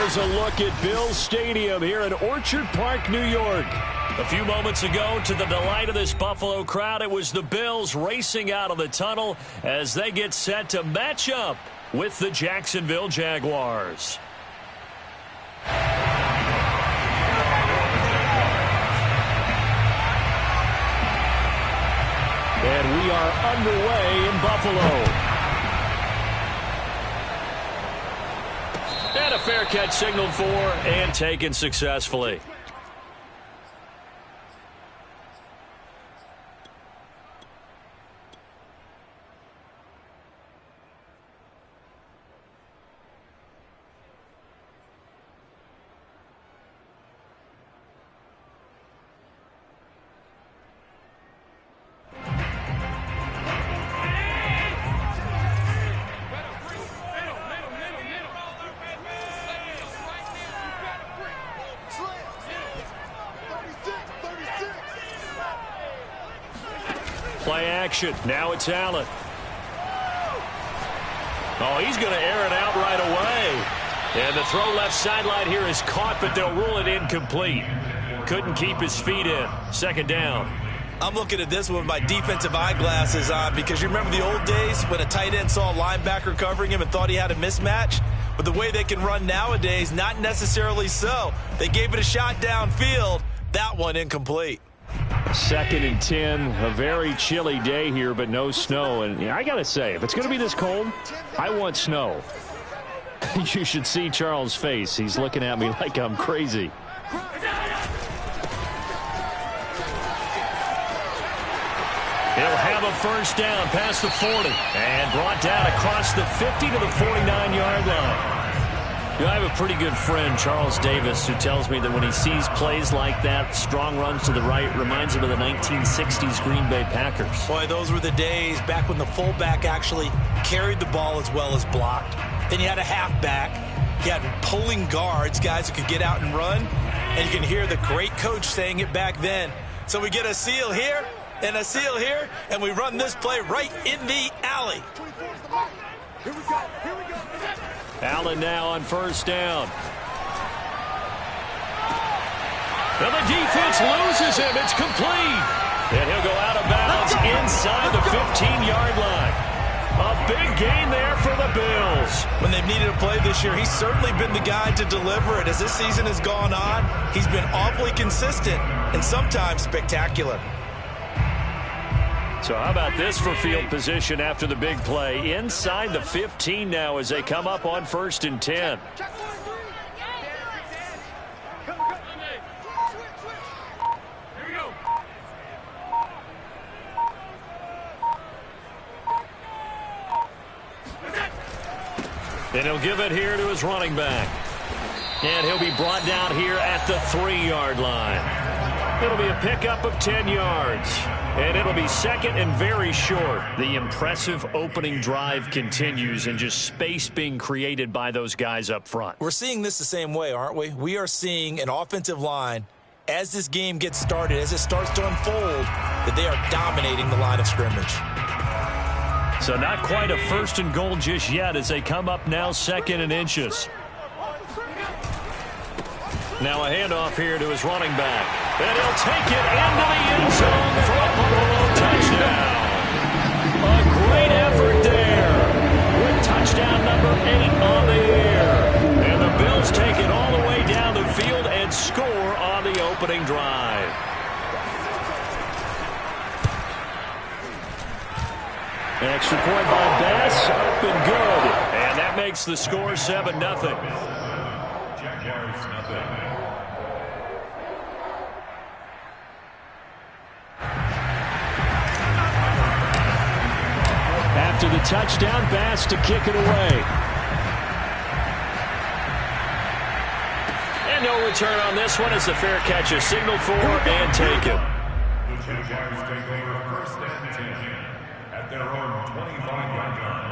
Here's a look at Bills Stadium here in Orchard Park, New York. A few moments ago, to the delight of this Buffalo crowd, it was the Bills racing out of the tunnel as they get set to match up with the Jacksonville Jaguars. And we are underway in Buffalo. And a fair catch signaled for and taken successfully. Play action. Now it's Allen. Oh, he's going to air it out right away. And the throw left sideline here is caught, but they'll rule it incomplete. Couldn't keep his feet in. Second down. I'm looking at this with my defensive eyeglasses on because you remember the old days when a tight end saw a linebacker covering him and thought he had a mismatch? But the way they can run nowadays, not necessarily so. They gave it a shot downfield. That one incomplete. 2nd and 10, a very chilly day here, but no snow. And I got to say, if it's going to be this cold, I want snow. You should see Charles' face. He's looking at me like I'm crazy. He'll have a first down past the 40 and brought down across the 50 to the 49-yard line. You know, I have a pretty good friend, Charles Davis, who tells me that when he sees plays like that, strong runs to the right, reminds him of the 1960s Green Bay Packers. Boy, those were the days back when the fullback actually carried the ball as well as blocked. Then you had a halfback. You had pulling guards, guys who could get out and run. And you can hear the great coach saying it back then. So we get a seal here and a seal here, and we run this play right in the alley. Here we go. Here we go. Allen now on first down. And the defense loses him. It's complete. And he'll go out of bounds inside the 15-yard line. A big gain there for the Bills. When they've needed a play this year, he's certainly been the guy to deliver it. As this season has gone on, he's been awfully consistent and sometimes spectacular. So how about this for field position after the big play? Inside the 15 now as they come up on 1st and 10. And he'll give it here to his running back. And he'll be brought down here at the 3-yard line. It'll be a pickup of 10 yards. And it'll be 2nd and very short. The impressive opening drive continues and just space being created by those guys up front. We're seeing this the same way, aren't we? We are seeing an offensive line, as this game gets started, as it starts to unfold, that they are dominating the line of scrimmage. So not quite a 1st and goal just yet as they come up now 2nd and inches. Now a handoff here to his running back. And he'll take it into the end zone for a Buffalo touchdown. A great effort there with touchdown number 8 on the air. And the Bills take it all the way down the field and score on the opening drive. Extra point by Bass, up and good. And that makes the score 7-0. Jaguars, nothing. After the touchdown, Bass to kick it away. And no return on this one as the fair catch is signaled for and taken. The Jaguars take over 1st and 10 at their own 25-yard line.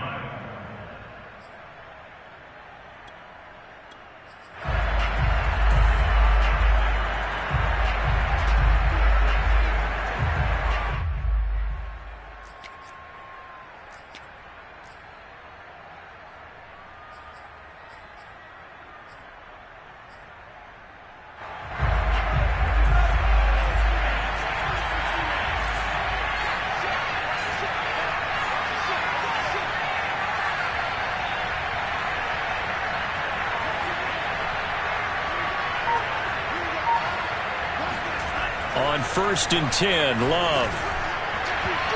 On 1st and 10, Love.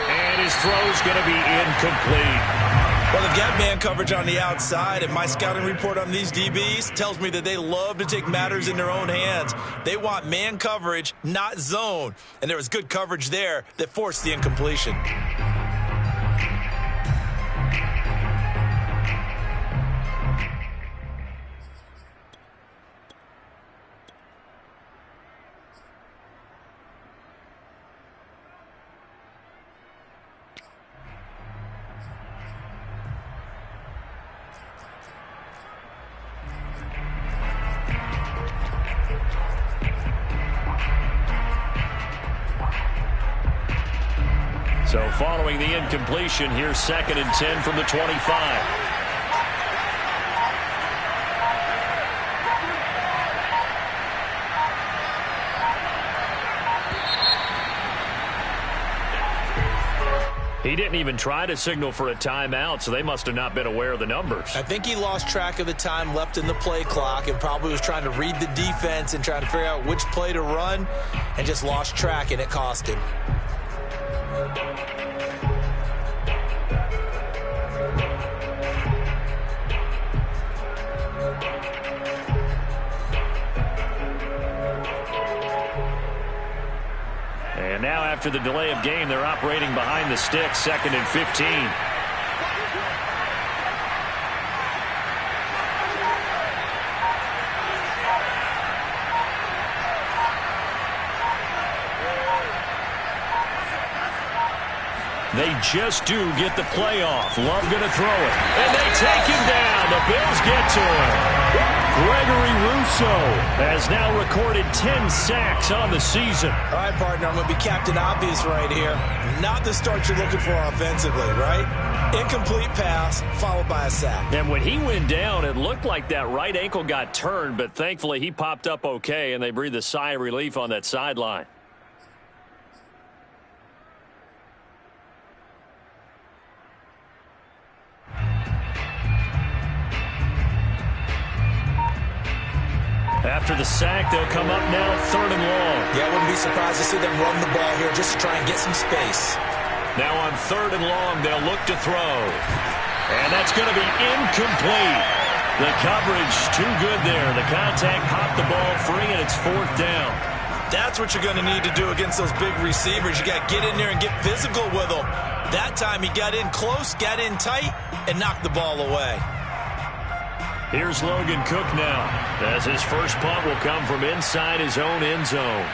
And his throw's going to be incomplete. Well, they've got man coverage on the outside, and my scouting report on these DBs tells me that they love to take matters in their own hands. They want man coverage, not zone. And there was good coverage there that forced the incompletion. So following the incompletion, here's 2nd and 10 from the 25. He didn't even try to signal for a timeout, so they must have not been aware of the numbers. I think he lost track of the time left in the play clock and probably was trying to read the defense and trying to figure out which play to run and just lost track, and it cost him. And now after the delay of game, they're operating behind the sticks, 2nd and 15. They just do get the play off. Love going to throw it. And they take him down. The Bills get to him. Gregory Rousseau has now recorded 10 sacks on the season. All right, partner, I'm going to be Captain Obvious right here. Not the start you're looking for offensively, right? Incomplete pass followed by a sack. And when he went down, it looked like that right ankle got turned, but thankfully he popped up okay, and they breathed a sigh of relief on that sideline. After the sack, they'll come up now 3rd and long. Yeah, I wouldn't be surprised to see them run the ball here just to try and get some space. Now on 3rd and long, they'll look to throw. And that's going to be incomplete. The coverage too good there. The contact popped the ball free, and it's 4th down. That's what you're going to need to do against those big receivers. You got to get in there and get physical with them. That time he got in close, got in tight, and knocked the ball away. Here's Logan Cook now, as his first punt will come from inside his own end zone.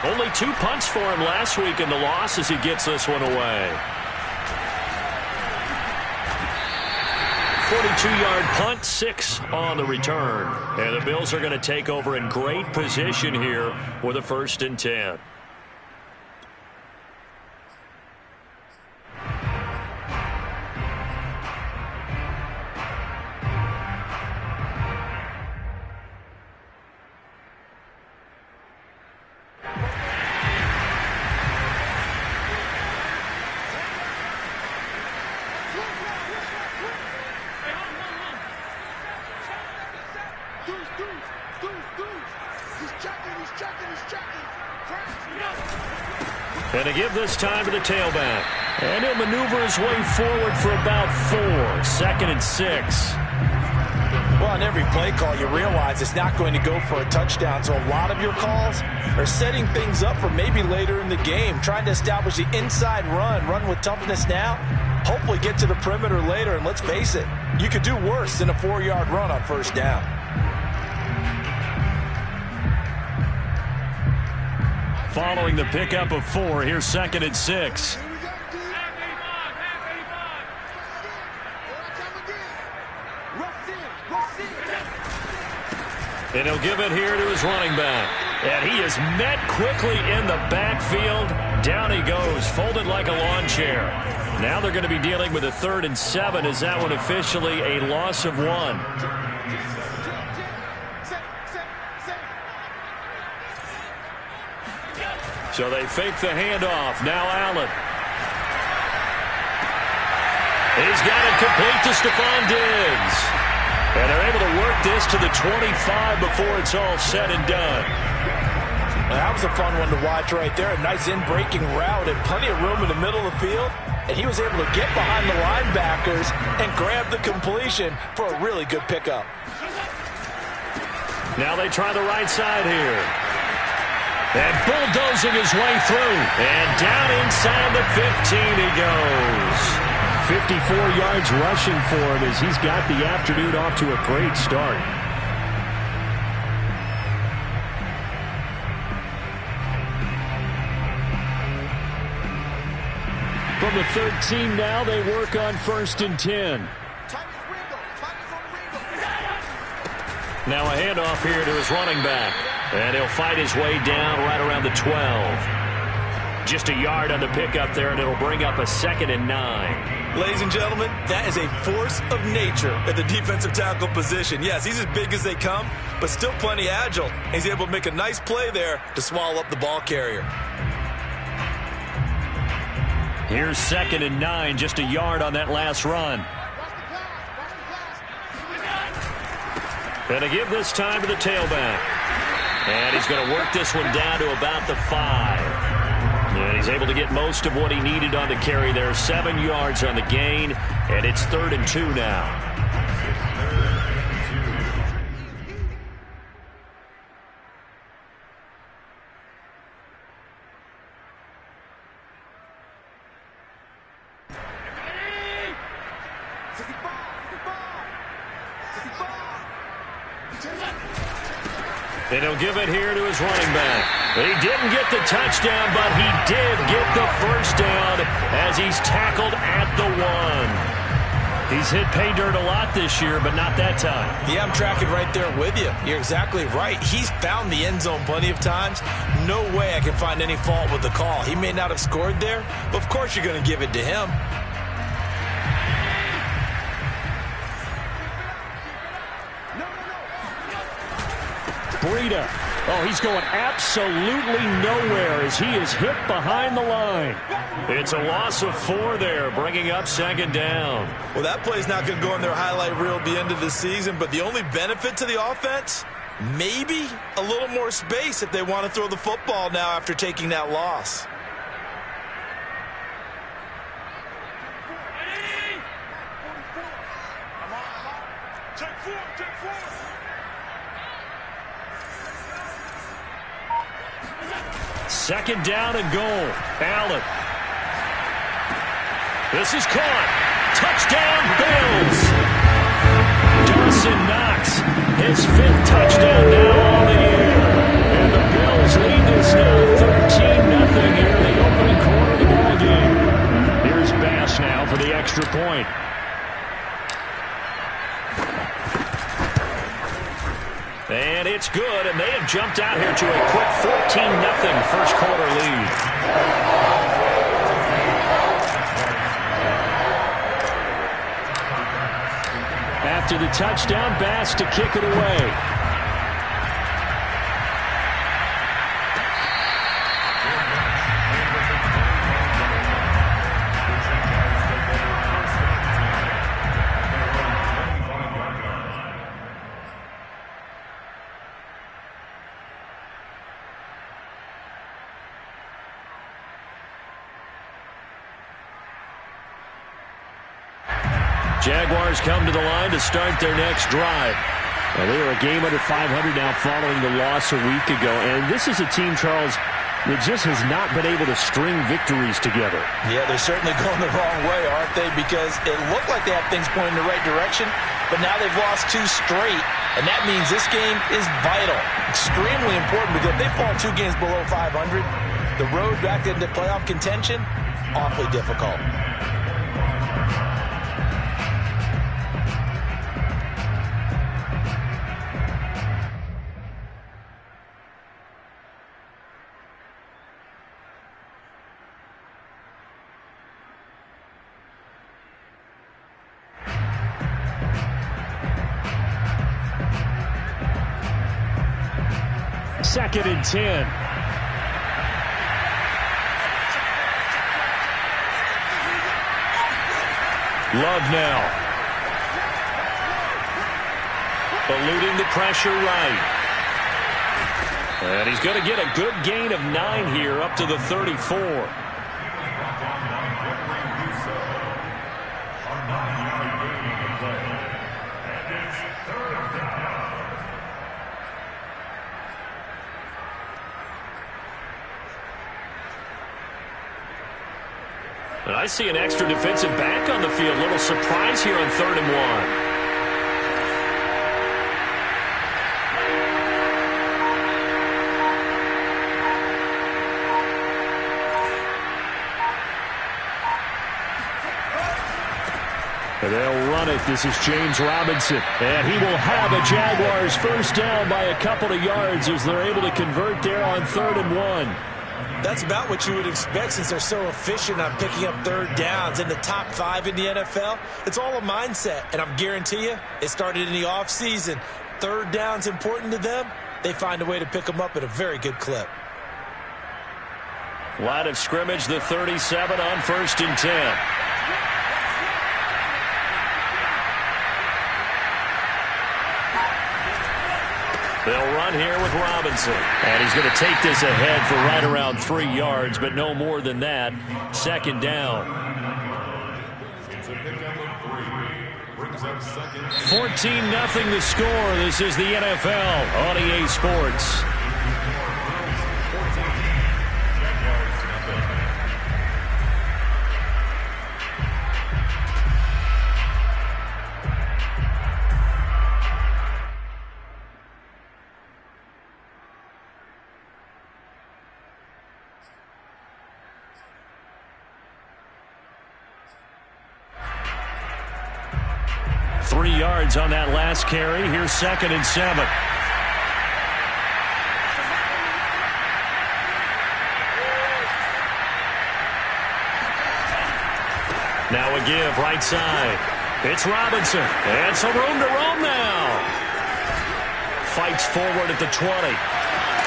Only 2 punts for him last week in the loss as he gets this one away. 42-yard punt, 6 on the return. And the Bills are going to take over in great position here with a 1st and 10. And to give this time to the tailback. And he'll maneuver his way forward for about 4. 2nd and 6. Well, on every play call, you realize it's not going to go for a touchdown. So a lot of your calls are setting things up for maybe later in the game, trying to establish the inside run with toughness now, hopefully get to the perimeter later. And let's face it, you could do worse than a 4-yard run on 1st down. Following the pickup of 4, here's 2nd and 6. And he'll give it here to his running back. And he is met quickly in the backfield. Down he goes, folded like a lawn chair. Now they're going to be dealing with a 3rd and 7. Is that one officially a loss of 1? So they fake the handoff. Now Allen. He's got it complete to Stephon Diggs. this to the 25 before it's all said and done. That was a fun one to watch right there. A nice in-breaking route and plenty of room in the middle of the field. And he was able to get behind the linebackers and grab the completion for a really good pickup. Now they try the right side here. And bulldozing his way through. And down inside the 15 he goes. 54 yards rushing for him as he's got the afternoon off to a great start. From the 13 now, they work on 1st and 10. Now a handoff here to his running back. And he'll fight his way down right around the 12. Just a yard on the pickup there, and it'll bring up a 2nd and 9. Ladies and gentlemen, that is a force of nature at the defensive tackle position. Yes, he's as big as they come, but still plenty agile. He's able to make a nice play there to swallow up the ball carrier. Here's 2nd and 9, just a yard on that last run. Going to give this time to the tailback. And he's going to work this one down to about the 5. And he's able to get most of what he needed on the carry there. 7 yards on the gain, and it's 3rd and 2 now. And he'll give it here to his running back. He didn't get the touchdown, but he did get the first down as he's tackled at the 1. He's hit pay dirt a lot this year, but not that time. Yeah, I'm tracking right there with you. You're exactly right. He's found the end zone plenty of times. No way I can find any fault with the call. He may not have scored there, but of course you're going to give it to him. Breida. Oh, he's going absolutely nowhere as he is hit behind the line. It's a loss of 4 there, bringing up 2nd down. Well, that play's not going to go in their highlight reel at the end of the season, but the only benefit to the offense, maybe a little more space if they want to throw the football now after taking that loss. Second down and goal. Allen. This is caught. Touchdown, Bills. Dawson Knox, his 5th touchdown now on the year. And the Bills lead this now 13-0 here in the opening quarter of the ball game. Here's Bass now for the extra point. And it's good, and they have jumped out here to a quick 14-0 first quarter lead. After the touchdown, Bass to kick it away. Jaguars come to the line to start their next drive. They are a game under 500 now following the loss a week ago. And this is a team, Charles, that just has not been able to string victories together. Yeah, they're certainly going the wrong way, aren't they? Because it looked like they had things pointing in the right direction, but now they've lost 2 straight. And that means this game is vital, extremely important, because if they fall 2 games below 500, the road back into playoff contention, awfully difficult. Second and 10. Love now. eluding the pressure right. And he's going to get a good gain of 9 here up to the 34. And I see an extra defensive back on the field. Little surprise here on 3rd and 1. And they'll run it. This is James Robinson. And he will have a Jaguars first down by a couple of yards as they're able to convert there on 3rd and 1. That's about what you would expect since they're so efficient on picking up 3rd downs in the top 5 in the NFL. It's all a mindset, and I'm guarantee you it started in the offseason. 3rd down's important to them. They find a way to pick them up at a very good clip. Line of scrimmage, the 37 on 1st and 10. They'll run here with Robinson. And he's going to take this ahead for right around 3 yards, but no more than that. 2nd down. 14-0 the score. This is the NFL on EA Sports. On that last carry. Here's 2nd and 7. Now a give right side. It's Robinson. And some room to roam now. Fights forward at the 20.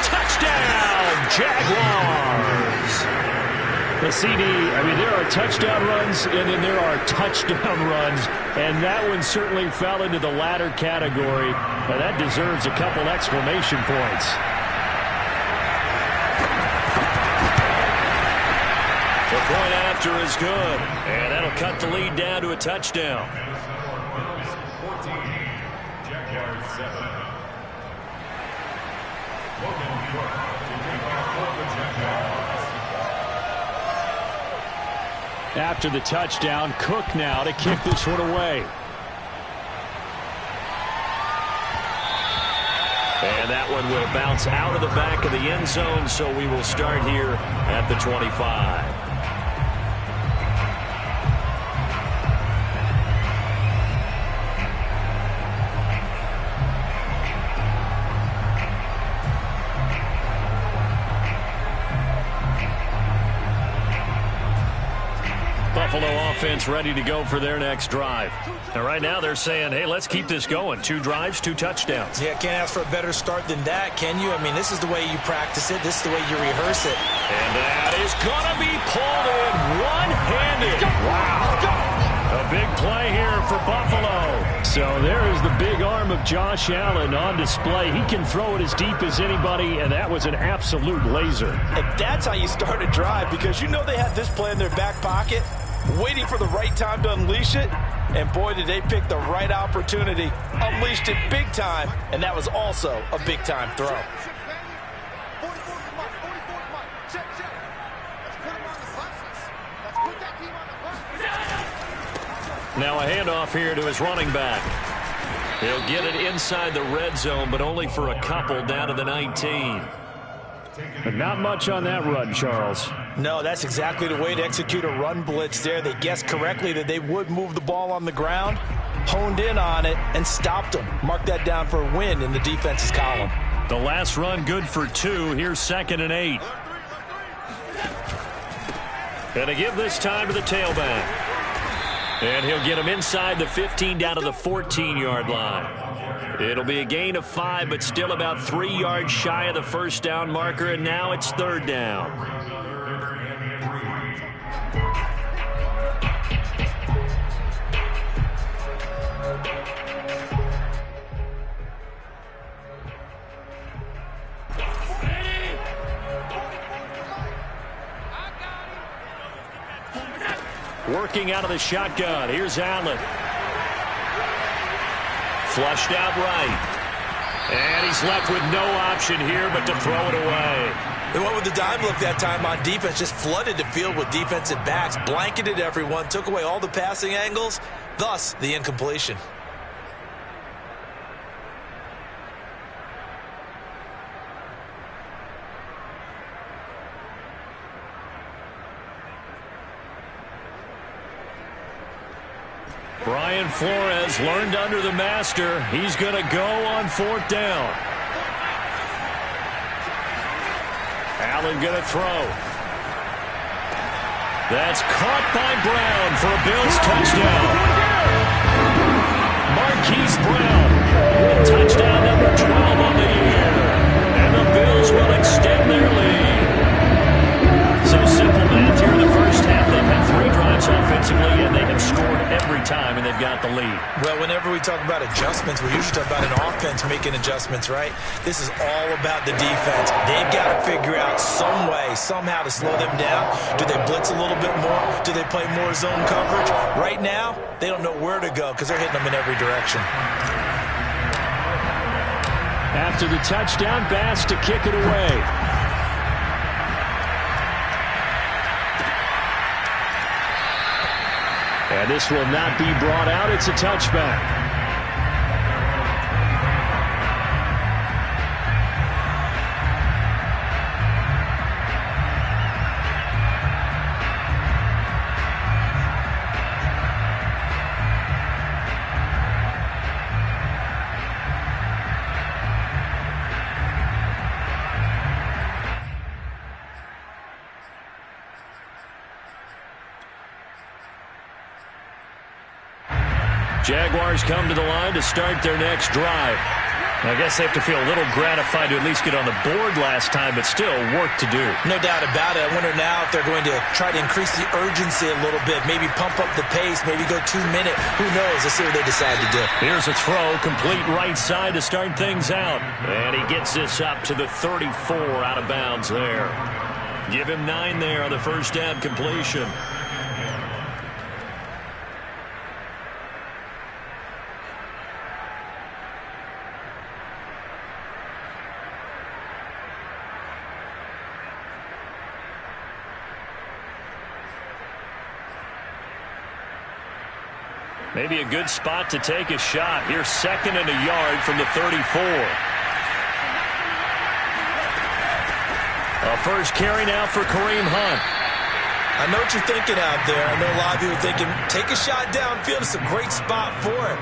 Touchdown, Jaguars. The CD, I mean, there are touchdown runs, and then there are touchdown runs, and that one certainly fell into the latter category. Now, that deserves a couple exclamation points. The point after is good, and that'll cut the lead down to a touchdown. Jaguars 7. After the touchdown, Cook now to kick this one away. And that one will bounce out of the back of the end zone, so we will start here at the 25. Buffalo offense ready to go for their next drive. And right now they're saying, hey, let's keep this going. 2 drives, 2 touchdowns. Yeah, can't ask for a better start than that, can you? I mean, this is the way you practice it. This is the way you rehearse it. And that is going to be pulled in one-handed. Wow. A big play here for Buffalo. So there is the big arm of Josh Allen on display. He can throw it as deep as anybody, and that was an absolute laser. And that's how you start a drive, because you know they had this play in their back pocket, waiting for the right time to unleash it. And boy, did they pick the right opportunity. Unleashed it big time, and that was also a big-time throw. Now a handoff here to his running back. He'll get it inside the red zone, but only for a couple down to the 19. But not much on that run, Charles. No, that's exactly the way to execute a run blitz there. They guessed correctly that they would move the ball on the ground, honed in on it, and stopped them. Mark that down for a win in the defense's column. The last run good for 2. Here's 2nd and 8. Gonna give this time to the tailback. And he'll get him inside the 15 down to the 14-yard line. It'll be a gain of 5, but still about 3 yards shy of the first down marker, and now it's 3rd down. Working out of the shotgun. Here's Allen. Flushed out right. And he's left with no option here but to throw it away. They went with the dime look that time on defense, just flooded the field with defensive backs, blanketed everyone, took away all the passing angles, thus the incompletion. Brian Flores learned under the master. He's going to go on 4th down. Allen going to throw. That's caught by Brown for a Bills touchdown. Marquise Brown with touchdown number 12 on the year. And the Bills will extend their lead. So simple math here in the first half. They've had 3 drives offensively, and they have scored every time, and they've got the lead. Well, whenever we talk about adjustments, we usually talk about an offense making adjustments, right? This is all about the defense. They've got to figure out some way, somehow to slow them down. Do they blitz a little bit more? Do they play more zone coverage? Right now, they don't know where to go because they're hitting them in every direction. After the touchdown, Bass to kick it away. And this will not be brought out. It's a touchback. Jaguars come to the line to start their next drive. I guess they have to feel a little gratified to at least get on the board last time, but still work to do. No doubt about it. I wonder now if they're going to try to increase the urgency a little bit, maybe pump up the pace, maybe go 2-minute. Who knows? Let's see what they decide to do. Here's a throw, complete right side to start things out. And he gets this up to the 34 out of bounds there. Give him 9 there on the first down completion. Maybe a good spot to take a shot. Here's 2nd and a yard from the 34. A first carry now for Kareem Hunt. I know what you're thinking out there. I know a lot of you are thinking, take a shot downfield. It's a great spot for it.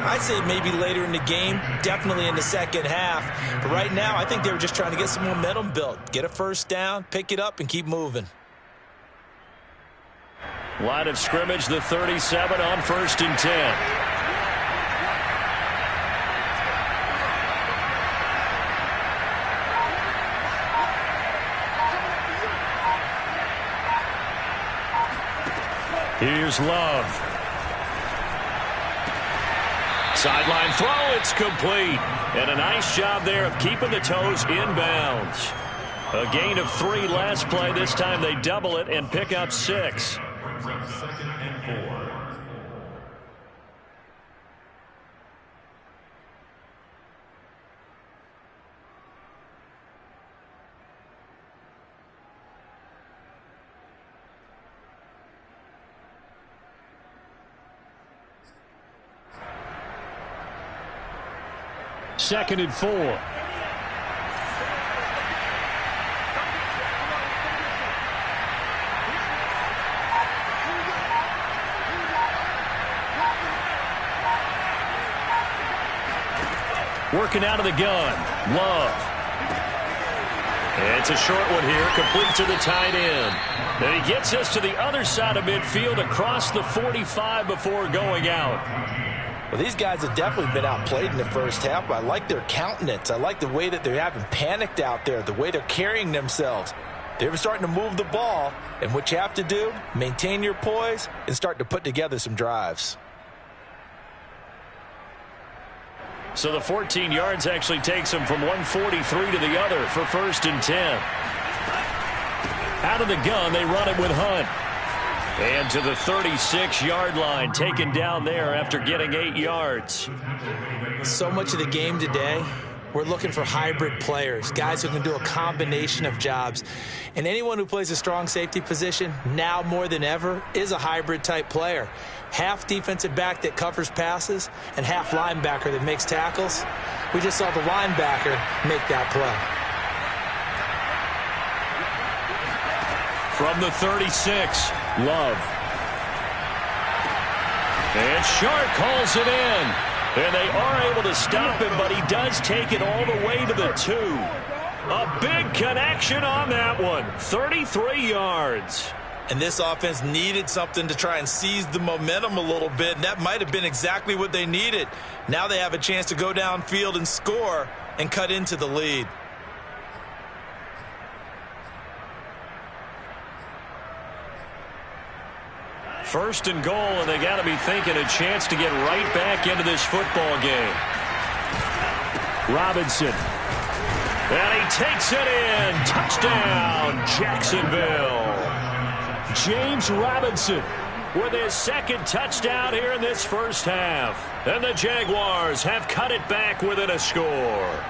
I'd say maybe later in the game, definitely in the second half. But right now, I think they were just trying to get some momentum built. Get a first down, pick it up, and keep moving. Line of scrimmage, the 37 on 1st and 10. Here's Love. Sideline throw, it's complete. And a nice job there of keeping the toes inbounds. A gain of 3 last play. This time they double it and pick up 6. 2nd and 4. Second and 4. Working out of the gun. Love. It's a short one here, complete to the tight end. And he gets us to the other side of midfield across the 45 before going out. Well, these guys have definitely been outplayed in the first half, but I like their countenance. I like the way that they haven't panicked out there, the way they're carrying themselves. They're starting to move the ball, and what you have to do, maintain your poise and start to put together some drives. So the 14 yards actually takes him from 143 to the other for 1st and 10. Out of the gun, they run it with Hunt. And to the 36-yard line, taken down there after getting 8 yards. So much of the game today, we're looking for hybrid players, guys who can do a combination of jobs. And anyone who plays a strong safety position, now more than ever, is a hybrid-type player. Half defensive back that covers passes and half linebacker that makes tackles. We just saw the linebacker make that play. From the 36, Love. And Sharp calls it in. And they are able to stop him, but he does take it all the way to the 2. A big connection on that one. 33 yards. And this offense needed something to try and seize the momentum a little bit, and that might have been exactly what they needed. Now they have a chance to go downfield and score and cut into the lead. First and goal, and they got to be thinking a chance to get right back into this football game. Robinson. And he takes it in. Touchdown, Jacksonville. James Robinson with his second touchdown here in this first half. And the Jaguars have cut it back within a score.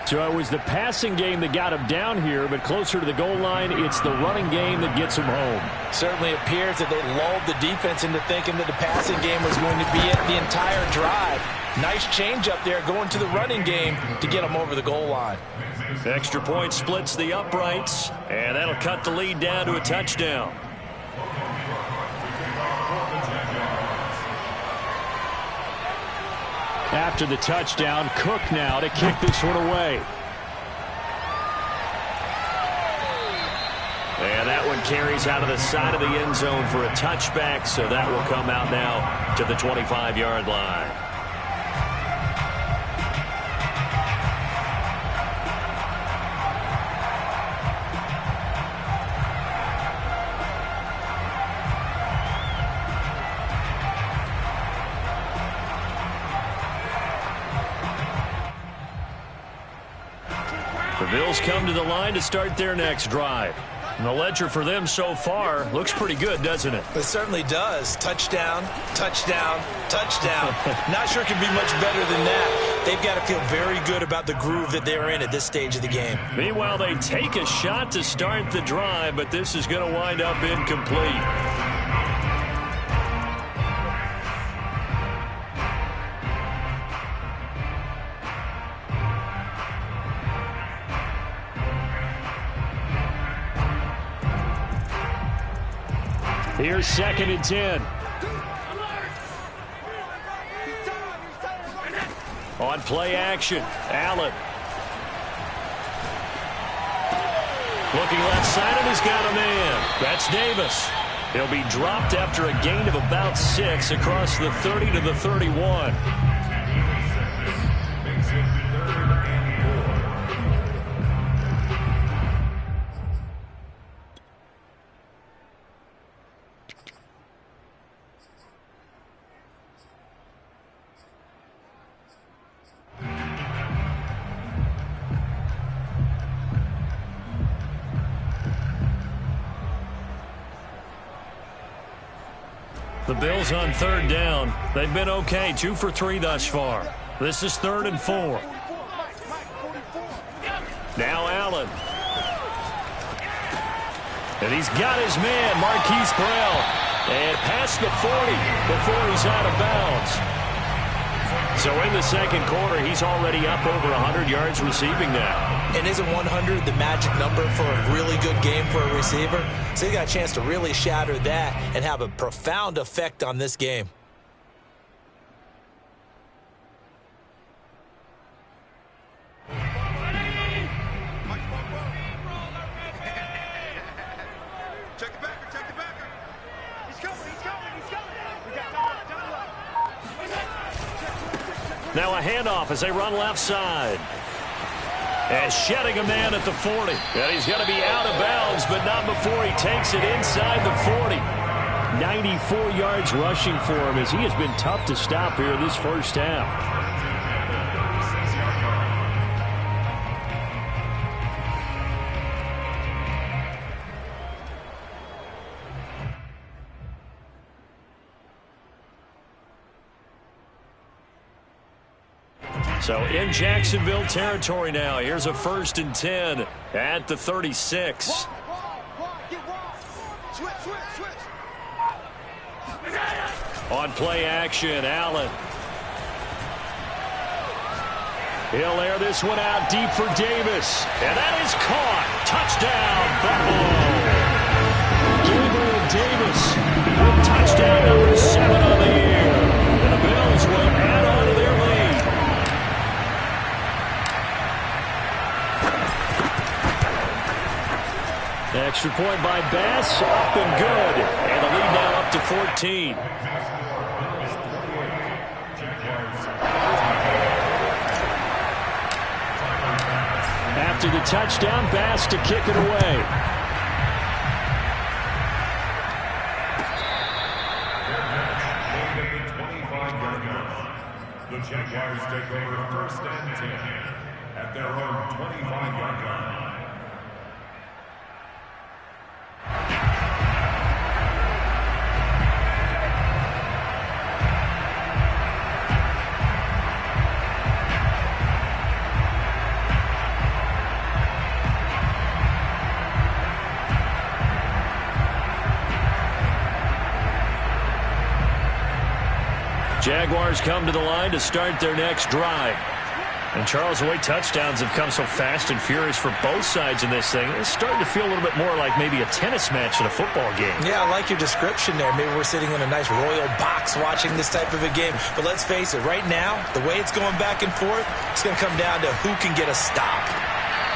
So it was the passing game that got him down here, but closer to the goal line, it's the running game that gets him home. Certainly appears that they lulled the defense into thinking that the passing game was going to be it the entire drive. Nice change up there going to the running game to get them over the goal line. Extra point splits the uprights, and that'll cut the lead down to a touchdown. After the touchdown, Cook now to kick this one away. And that one carries out of the side of the end zone for a touchback, so that will come out now to the 25-yard line. The Bills come to the line to start their next drive. And the ledger for them so far looks pretty good, doesn't it? It certainly does. Touchdown, touchdown, touchdown. Not sure it can be much better than that. They've got to feel very good about the groove that they're in at this stage of the game. Meanwhile, they take a shot to start the drive, but this is going to wind up incomplete. Here's 2nd and 10. On play action, Allen. Looking left side, and he's got a man. That's Davis. He'll be dropped after a gain of about 6 across the 30 to the 31. The Bills on 3rd down. They've been okay, 2 for 3 thus far. This is 3rd and 4. Now Allen. And he's got his man, Marquise Brown. And past the 40 before he's out of bounds. So in the second quarter, he's already up over 100 yards receiving now. And isn't 100 the magic number for a really good game for a receiver? So he got a chance to really shatter that and have a profound effect on this game. Now a handoff as they run left side. And shedding a man at the 40. And he's going to be out of bounds, but not before he takes it inside the 40. 94 yards rushing for him as he has been tough to stop here this first half. So in Jacksonville territory now. Here's a 1st and 10 at the 36. On play action, Allen. He'll air this one out deep for Davis. And that is caught. Touchdown, Buffalo. Gabriel Davis with touchdown number 7 on the year. And the Bills will add on to their lead. Extra point by Bass, up and good. And the lead now up to 14. After the touchdown, Bass to kick it away. The Jaguars take over 1st and 10 at their own 25-yard line. Jaguars come to the line to start their next drive. And Charles, the way touchdowns have come so fast and furious for both sides in this thing, it's starting to feel a little bit more like maybe a tennis match in a football game. Yeah, I like your description there. Maybe we're sitting in a nice royal box watching this type of a game. But let's face it, right now, the way it's going back and forth, it's going to come down to who can get a stop.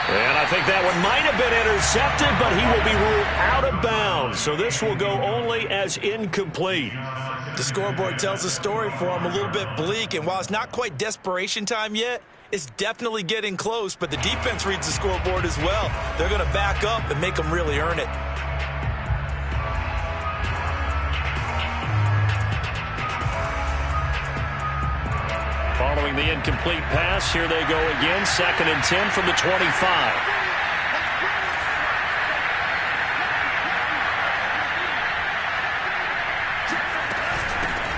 And I think that one might have been intercepted, but he will be ruled out of bounds. So this will go only as incomplete. The scoreboard tells a story for him, a little bit bleak, and while it's not quite desperation time yet, it's definitely getting close, but the defense reads the scoreboard as well. They're going to back up and make them really earn it. Following the incomplete pass, here they go again, 2nd and 10 from the 25.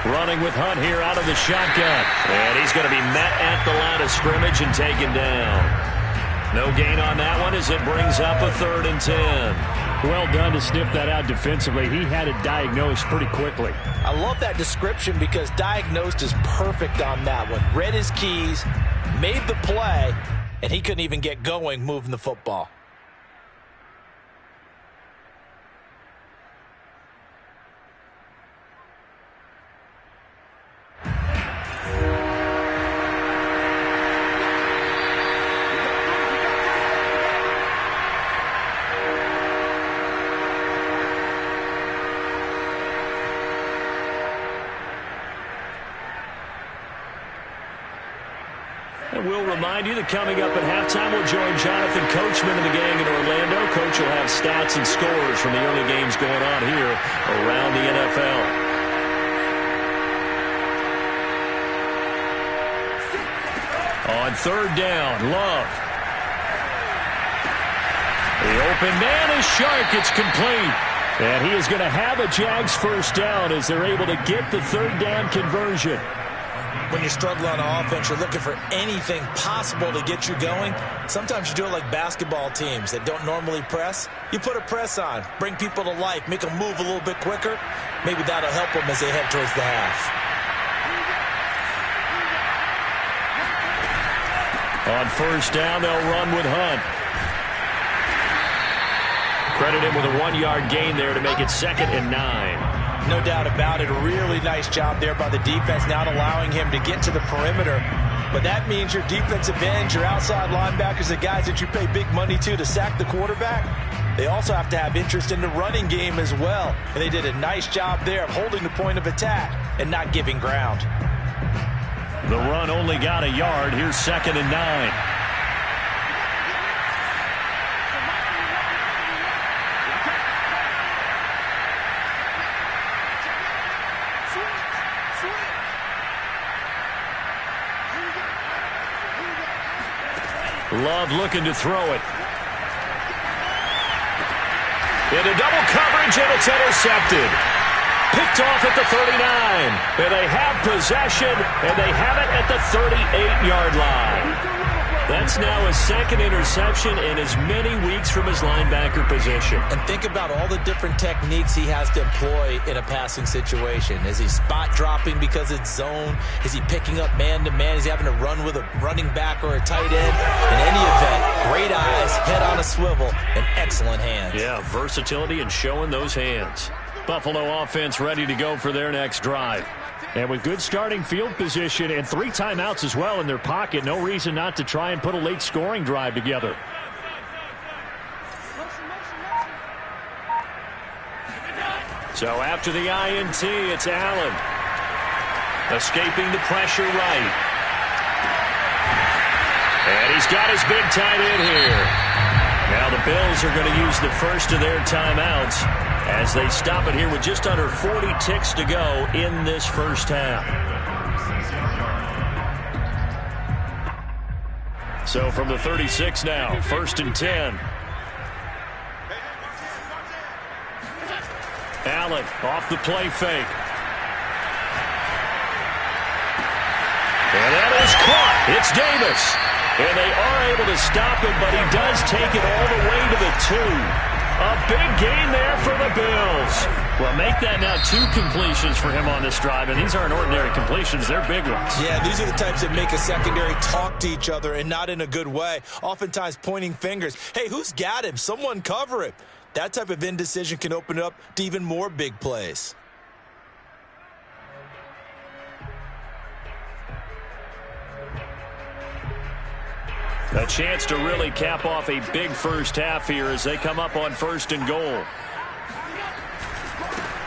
Running with Hunt here out of the shotgun. And he's going to be met at the line of scrimmage and taken down. No gain on that one as it brings up a 3rd and 10. Well done to sniff that out defensively. He had it diagnosed pretty quickly. I love that description because diagnosed is perfect on that one. Read his keys, made the play, and he couldn't even get going moving the football. We'll remind you that coming up at halftime, we'll join Jonathan Coachman and the gang in Orlando. Coach will have stats and scores from the early games going on here around the NFL. On 3rd down, Love. The open man is Shark. It's complete. And he is going to have a Jags 1st down as they're able to get the 3rd down conversion. When you struggle on offense, you're looking for anything possible to get you going. Sometimes you do it like basketball teams that don't normally press. You put a press on, bring people to life, make them move a little bit quicker. Maybe that'll help them as they head towards the half. On 1st down, they'll run with Hunt. Credit him with a 1-yard gain there to make it 2nd and 9. No doubt about it. A really nice job there by the defense, not allowing him to get to the perimeter. But that means your defensive ends, your outside linebackers, the guys that you pay big money to sack the quarterback, they also have to have interest in the running game as well. And they did a nice job there of holding the point of attack and not giving ground. The run only got a yard. Here's 2nd and 9. Love looking to throw it. Into double coverage, and it's intercepted. Picked off at the 39. And they have possession, and they have it at the 38-yard line. That's now his second interception in as many weeks from his linebacker position. And think about all the different techniques he has to employ in a passing situation. Is he spot dropping because it's zone? Is he picking up man-to-man? Is he having to run with a running back or a tight end? In any event, great eyes, head on a swivel, and excellent hands. Yeah, versatility and showing those hands. Buffalo offense ready to go for their next drive. And with good starting field position and 3 timeouts as well in their pocket, no reason not to try and put a late scoring drive together. So after the INT, it's Allen. Escaping the pressure right. And he's got his big tight end here. Now the Bills are going to use the first of their timeouts as they stop it here with just under 40 ticks to go in this first half. So from the 36 now, 1st and 10. Allen off the play fake. And that is caught. It's Davis. And they are able to stop him, but he does take it all the way to the 2. A big gain there for the Bills. Well, make that now 2 completions for him on this drive, and these aren't ordinary completions. They're big ones. Yeah, these are the types that make a secondary talk to each other and not in a good way. Oftentimes pointing fingers. Hey, who's got him? Someone cover him. That type of indecision can open up to even more big plays. A chance to really cap off a big first half here as they come up on 1st and goal.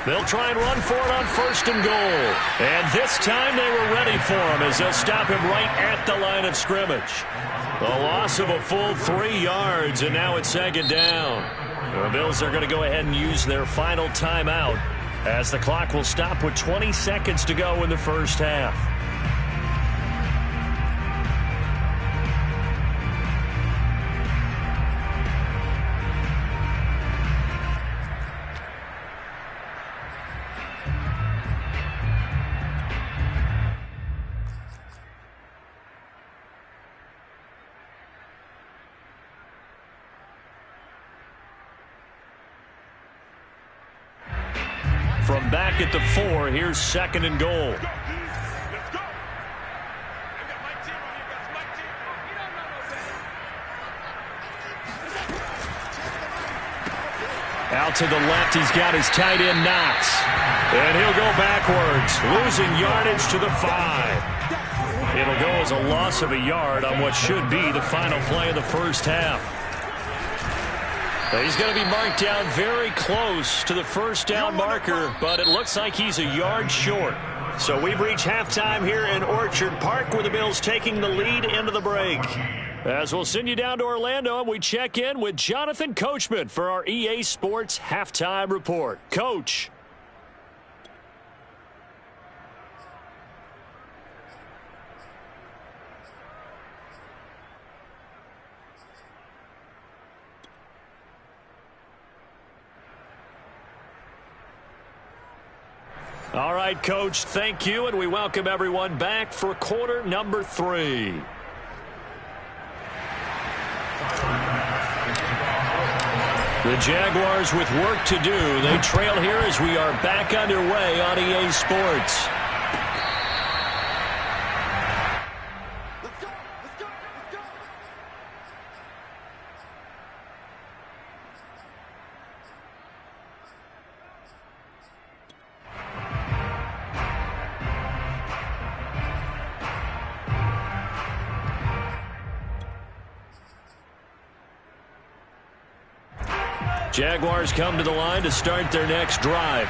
They'll try and run for it on 1st and goal. And this time they were ready for him as they'll stop him right at the line of scrimmage. The loss of a full 3 yards, and now it's 2nd down. The Bills are going to go ahead and use their final timeout as the clock will stop with 20 seconds to go in the first half. From back at the 4, here's 2nd and goal. Out to the left, he's got his tight end Knox. And he'll go backwards, losing yardage to the 5. It'll go as a loss of a yard on what should be the final play of the first half. He's going to be marked down very close to the first down marker, but it looks like he's a yard short. So we've reached halftime here in Orchard Park with the Bills taking the lead into the break. As we'll send you down to Orlando, and we check in with Jonathan Coachman for our EA Sports Halftime Report. Coach. All right, Coach, thank you, and we welcome everyone back for quarter number 3. The Jaguars with work to do. They trail here as we are back underway on EA Sports. Jaguars come to the line to start their next drive.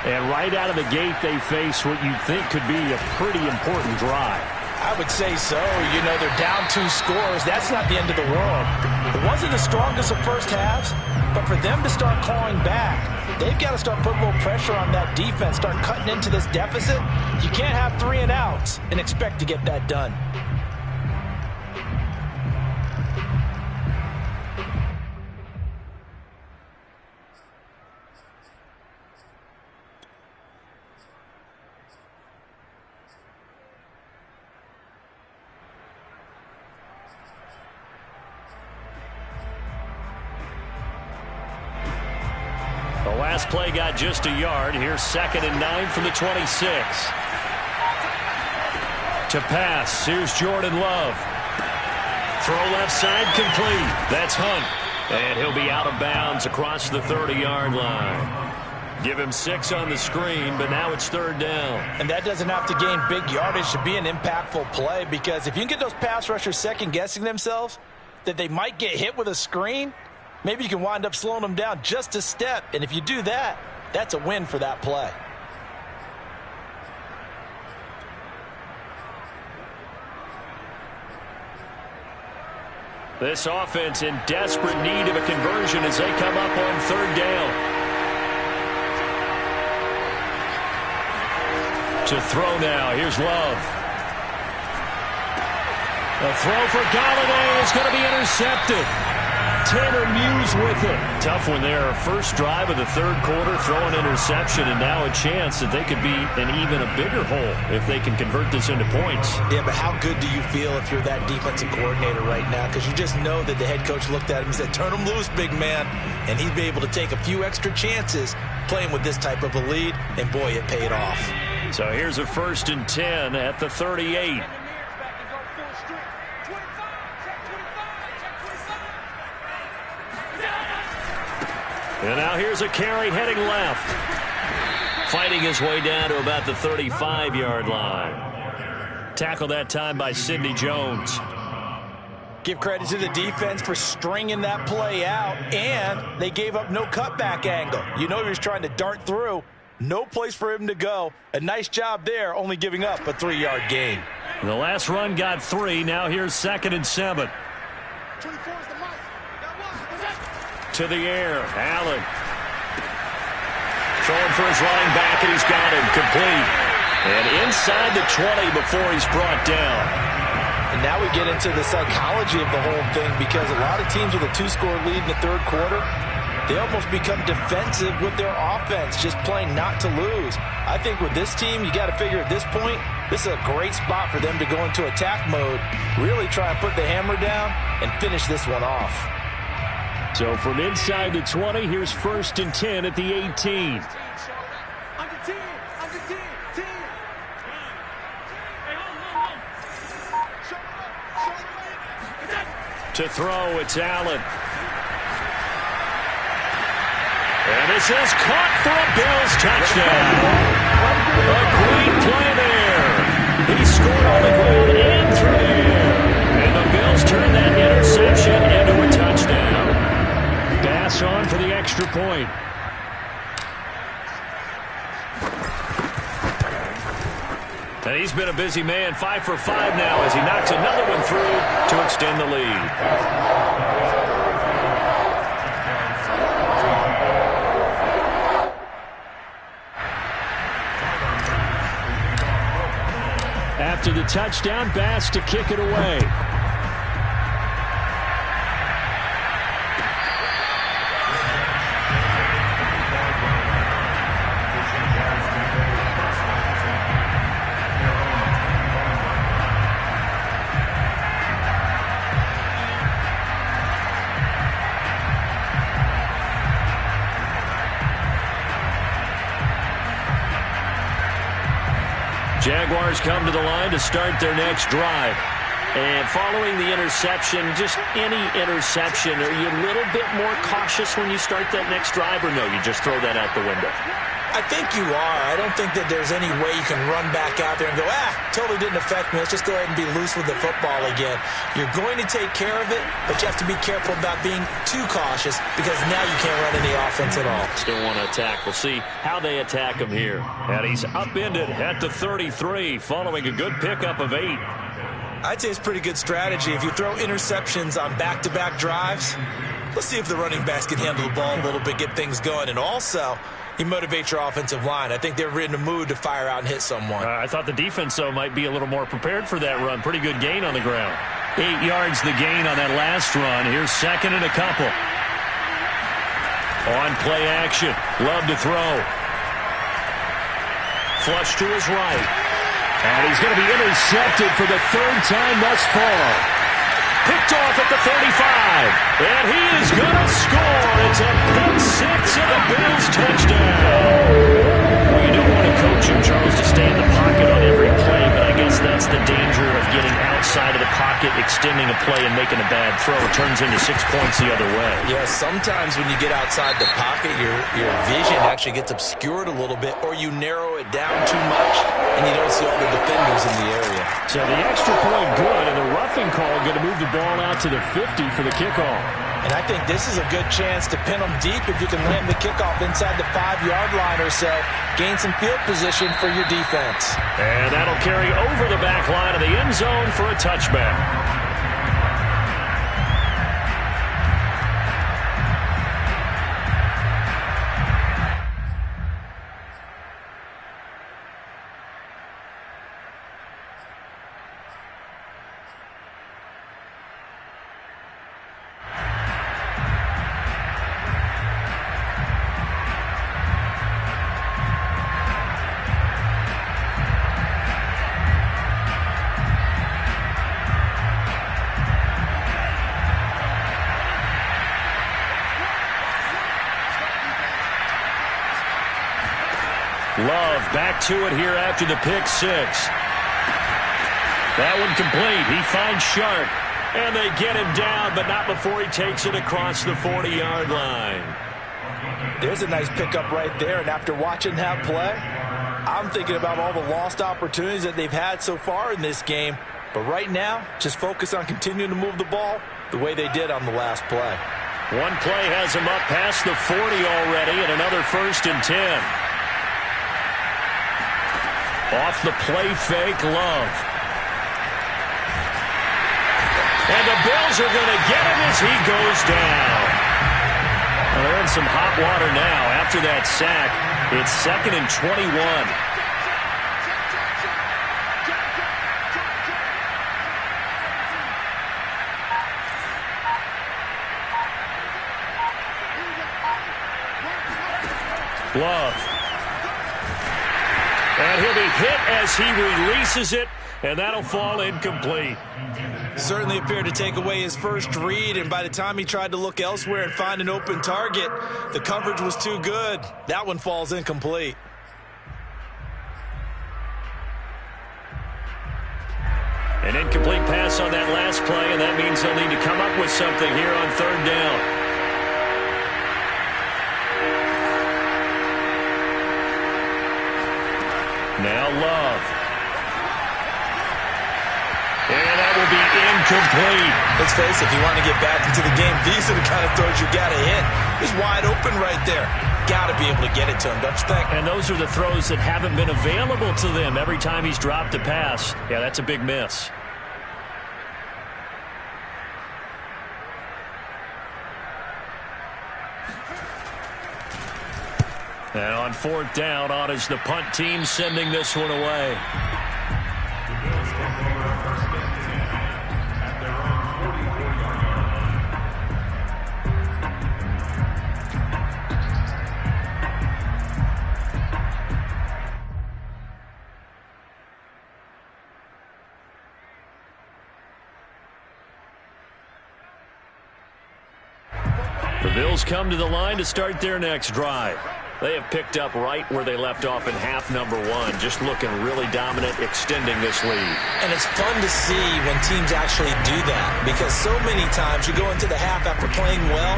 And right out of the gate, they face what you think could be a pretty important drive. I would say so. You know, they're down 2 scores. That's not the end of the world. It wasn't the strongest of first halves, but for them to start clawing back, they've got to start putting a little pressure on that defense, start cutting into this deficit. You can't have 3 and outs and expect to get that done. The last play got just a yard. Here's 2nd and 9 from the 26. To pass, here's Jordan Love. Throw left side complete. That's Hunt. And he'll be out of bounds across the 30-yard line. Give him 6 on the screen, but now it's 3rd down. And that doesn't have to gain big yardage to be an impactful play, because if you can get those pass rushers second-guessing themselves that they might get hit with a screen, maybe you can wind up slowing them down just a step. And if you do that, that's a win for that play. This offense in desperate need of a conversion as they come up on 3rd down. To throw now, here's Love. A throw for Galladay is going to be intercepted. Tanner Muse with it. Tough one there. First drive of the 3rd quarter, throw an interception, and now a chance that they could be in even a bigger hole if they can convert this into points. Yeah, but how good do you feel if you're that defensive coordinator right now? Because you just know that the head coach looked at him and said, turn him loose, big man. And he'd be able to take a few extra chances playing with this type of a lead, and boy, it paid off. So here's a 1st and 10 at the 38. And now here's a carry heading left. Fighting his way down to about the 35-yard line. Tackled that time by Sidney Jones. Give credit to the defense for stringing that play out, and they gave up no cutback angle. You know he was trying to dart through. No place for him to go. A nice job there, only giving up a 3-yard gain. The last run got 3. Now here's 2nd and 7. To the air, Allen. Throwing for his running back, and he's got him complete. And inside the 20 before he's brought down. And now we get into the psychology of the whole thing, because a lot of teams with a 2-score lead in the 3rd quarter, they almost become defensive with their offense, just playing not to lose. I think with this team, you got to figure at this point, this is a great spot for them to go into attack mode, really try and put the hammer down and finish this one off. So from inside the 20, here's 1st and 10 at the 18. To throw, it's Allen. And this is caught for a Bills touchdown. A great play there. He scored on the ground and through the air. And the Bills turn that interception into a touchdown. Pass on for the extra point. And he's been a busy man, 5 for 5 now as he knocks another one through to extend the lead. After the touchdown, Bass to kick it away. Jaguars come to the line to start their next drive. And following the interception, just any interception, are you a little bit more cautious when you start that next drive, or no, you just throw that out the window? I think you are. I don't think that there's any way you can run back out there and go, totally didn't affect me. Let's just go ahead and be loose with the football again. You're going to take care of it, but you have to be careful about being too cautious, because now you can't run any offense at all. Still want to attack. We'll see how they attack him here. And he's upended at the 33 following a good pickup of 8. I'd say it's pretty good strategy. If you throw interceptions on back-to-back drives, let's see if the running backs can handle the ball a little bit, get things going. And also, you motivate your offensive line. I think they're in the mood to fire out and hit someone. I thought the defense, though, might be a little more prepared for that run. Pretty good gain on the ground. 8 yards the gain on that last run. Here's 2nd and a couple. On play action. Love to throw. Flush to his right. And he's going to be intercepted for the 3rd time thus far. picked off at the 35. And he is going to score. It's a pick six and a Bills touchdown. Well, you don't want to coach him, Charles, to stay in the pocket on every play, but I guess that's the danger of getting outside of the pocket, extending a play, and making a bad throw. It turns into 6 points the other way. Yeah, sometimes when you get outside the pocket, your vision actually gets obscured a little bit, or you narrow it down too much, and you don't see all the defenders in the area. So the extra point good, and the roughing call going to move the ball out to the 50 for the kickoff. And I think this is a good chance to pin them deep if you can land the kickoff inside the 5-yard line or so. Gain some field position for your defense. And that'll carry over the back line of the end zone for a touchback. Love back to it here after the pick six. That one complete. He finds Sharp. And they get him down, but not before he takes it across the 40-yard line. There's a nice pickup right there. And after watching that play, I'm thinking about all the lost opportunities that they've had so far in this game. But right now, just focus on continuing to move the ball the way they did on the last play. One play has him up past the 40 already, and another 1st and 10. Off the play fake, Love. And the Bills are going to get him as he goes down. Well, they're in some hot water now after that sack. It's 2nd and 21. Love. And he'll be hit as he releases it, and that'll fall incomplete. Certainly appeared to take away his first read, and by the time he tried to look elsewhere and find an open target, the coverage was too good. That one falls incomplete. An incomplete pass on that last play, and that means they'll need to come up with something here on 3rd down. Now Love. And that will be incomplete. Let's face it, if you want to get back into the game, these are the kind of throws you got to hit. He's wide open right there. Got to be able to get it to him, don't you think? And those are the throws that haven't been available to them every time he's dropped a pass. Yeah, that's a big miss. Now on 4th down, on is the punt team sending this one away. The Bills come to the line to start their next drive. They have picked up right where they left off in half number 1, just looking really dominant, extending this lead. And it's fun to see when teams actually do that, because so many times you go into the half after playing well,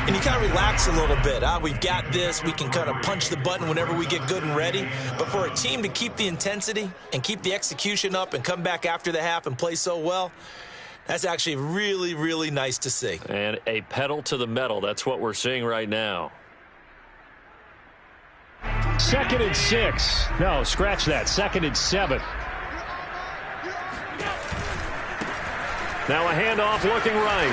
and you kind of relax a little bit. We've got this. We can kind of punch the button whenever we get good and ready. But for a team to keep the intensity and keep the execution up and come back after the half and play so well, that's actually really, really nice to see. And a pedal to the metal. That's what we're seeing right now. 2nd and 6. No, scratch that. 2nd and 7. Now a handoff looking right.